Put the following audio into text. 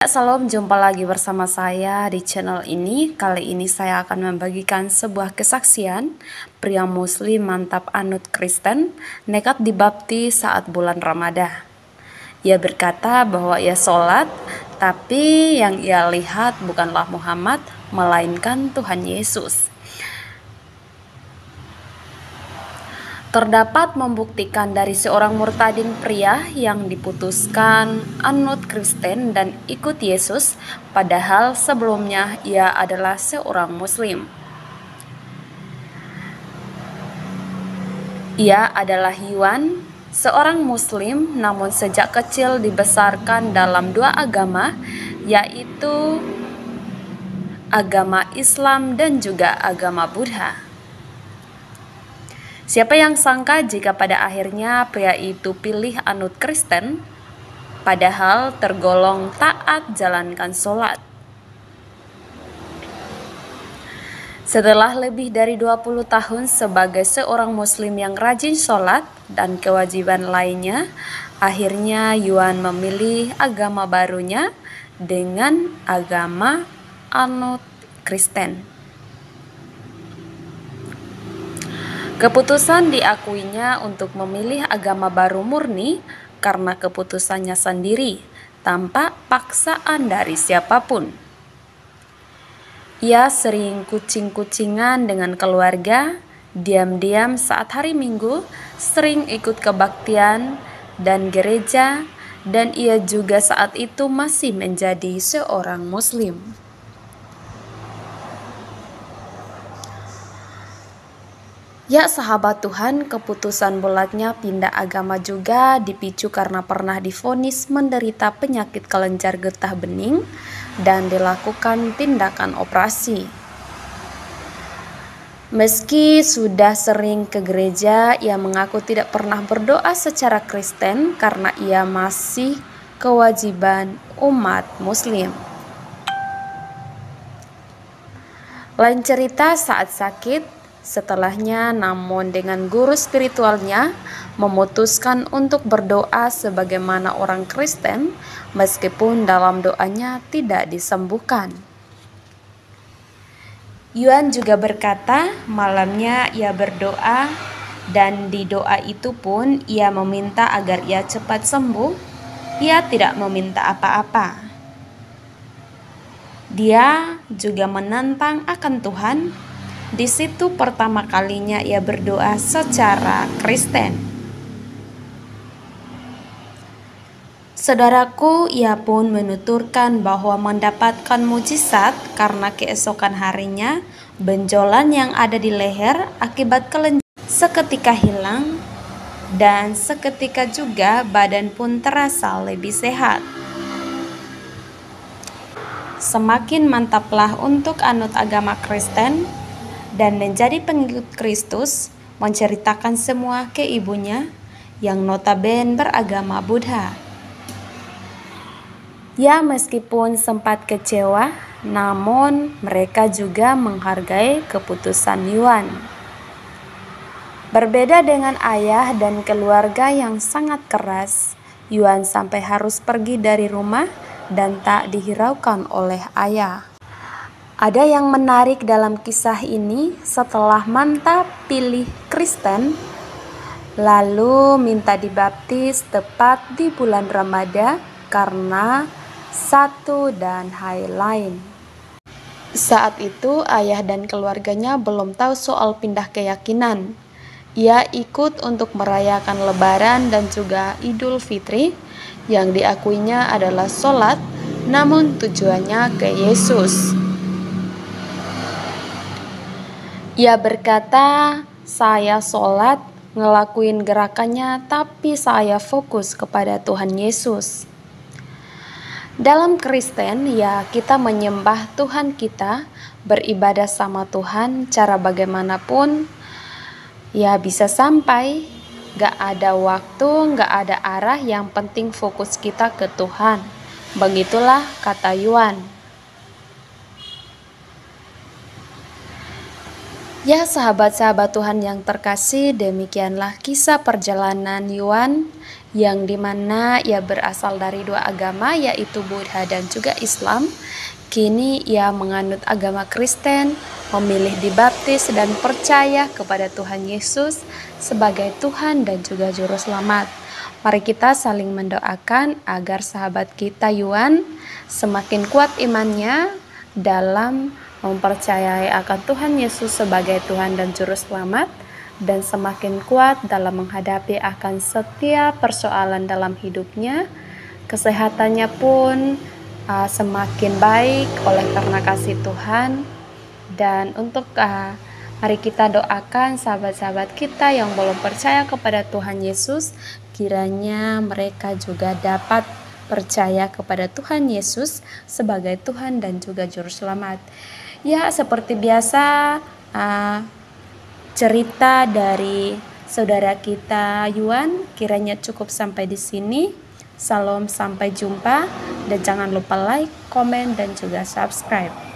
Salam, jumpa lagi bersama saya di channel ini. Kali ini saya akan membagikan sebuah kesaksian pria muslim mantap anut Kristen nekat dibaptis saat bulan Ramadan. Ia berkata bahwa ia sholat, tapi yang ia lihat bukanlah Muhammad, melainkan Tuhan Yesus. Terdapat membuktikan dari seorang murtadin pria yang diputuskan anut Kristen dan ikut Yesus, padahal sebelumnya ia adalah seorang Muslim. Ia adalah Yuan, seorang Muslim, namun sejak kecil dibesarkan dalam dua agama, yaitu agama Islam dan juga agama Buddha. Siapa yang sangka jika pada akhirnya pria itu pilih anut Kristen, padahal tergolong taat jalankan sholat. Setelah lebih dari 20 tahun sebagai seorang muslim yang rajin sholat dan kewajiban lainnya, akhirnya Yuan memilih agama barunya dengan agama anut Kristen. Keputusan diakuinya untuk memilih agama baru murni karena keputusannya sendiri, tanpa paksaan dari siapapun. Ia sering kucing-kucingan dengan keluarga, diam-diam saat hari Minggu, sering ikut kebaktian dan gereja, dan ia juga saat itu masih menjadi seorang Muslim. Ya sahabat Tuhan, keputusan bulatnya pindah agama juga dipicu karena pernah divonis menderita penyakit kelenjar getah bening dan dilakukan tindakan operasi. Meski sudah sering ke gereja, ia mengaku tidak pernah berdoa secara Kristen karena ia masih kewajiban umat Muslim. Lain cerita saat sakit, setelahnya, namun dengan guru spiritualnya memutuskan untuk berdoa sebagaimana orang Kristen, meskipun dalam doanya tidak disembuhkan. Yuan juga berkata, malamnya ia berdoa, dan di doa itu pun ia meminta agar ia cepat sembuh. Ia tidak meminta apa-apa. Dia juga menantang akan Tuhan. Di situ pertama kalinya ia berdoa secara Kristen. Saudaraku, ia pun menuturkan bahwa mendapatkan mujizat karena keesokan harinya benjolan yang ada di leher akibat kelenjar seketika hilang dan seketika juga badan pun terasa lebih sehat. Semakin mantaplah untuk anut agama Kristen dan menjadi pengikut Kristus, menceritakan semua ke ibunya yang notabene beragama Buddha. Ya, meskipun sempat kecewa, namun mereka juga menghargai keputusan Yuan. Berbeda dengan ayah dan keluarga yang sangat keras, Yuan sampai harus pergi dari rumah dan tak dihiraukan oleh ayah. Ada yang menarik dalam kisah ini, setelah mantap pilih Kristen, lalu minta dibaptis tepat di bulan Ramadan karena satu dan hal lain. Saat itu ayah dan keluarganya belum tahu soal pindah keyakinan. Ia ikut untuk merayakan Lebaran dan juga Idul Fitri yang diakuinya adalah sholat, namun tujuannya ke Yesus. Ia berkata, saya sholat, ngelakuin gerakannya, tapi saya fokus kepada Tuhan Yesus. Dalam Kristen, ya kita menyembah Tuhan kita, beribadah sama Tuhan, cara bagaimanapun, ya bisa sampai, gak ada waktu, gak ada arah, yang penting fokus kita ke Tuhan. Begitulah kata Yuan. Ya sahabat-sahabat Tuhan yang terkasih, demikianlah kisah perjalanan Yuan yang dimana ia berasal dari dua agama, yaitu Buddha dan juga Islam. Kini ia menganut agama Kristen, memilih dibaptis dan percaya kepada Tuhan Yesus sebagai Tuhan dan juga Juru Selamat. Mari kita saling mendoakan agar sahabat kita Yuan semakin kuat imannya dalam mempercayai akan Tuhan Yesus sebagai Tuhan dan Juru Selamat, dan semakin kuat dalam menghadapi akan setiap persoalan dalam hidupnya. Kesehatannya pun semakin baik oleh karena kasih Tuhan. Dan untuk mari kita doakan sahabat-sahabat kita yang belum percaya kepada Tuhan Yesus, kiranya mereka juga dapat percaya kepada Tuhan Yesus sebagai Tuhan dan juga Juru Selamat. Ya, seperti biasa, cerita dari saudara kita Yuan kiranya cukup sampai di sini. Salam, sampai jumpa, dan jangan lupa like, komen, dan juga subscribe.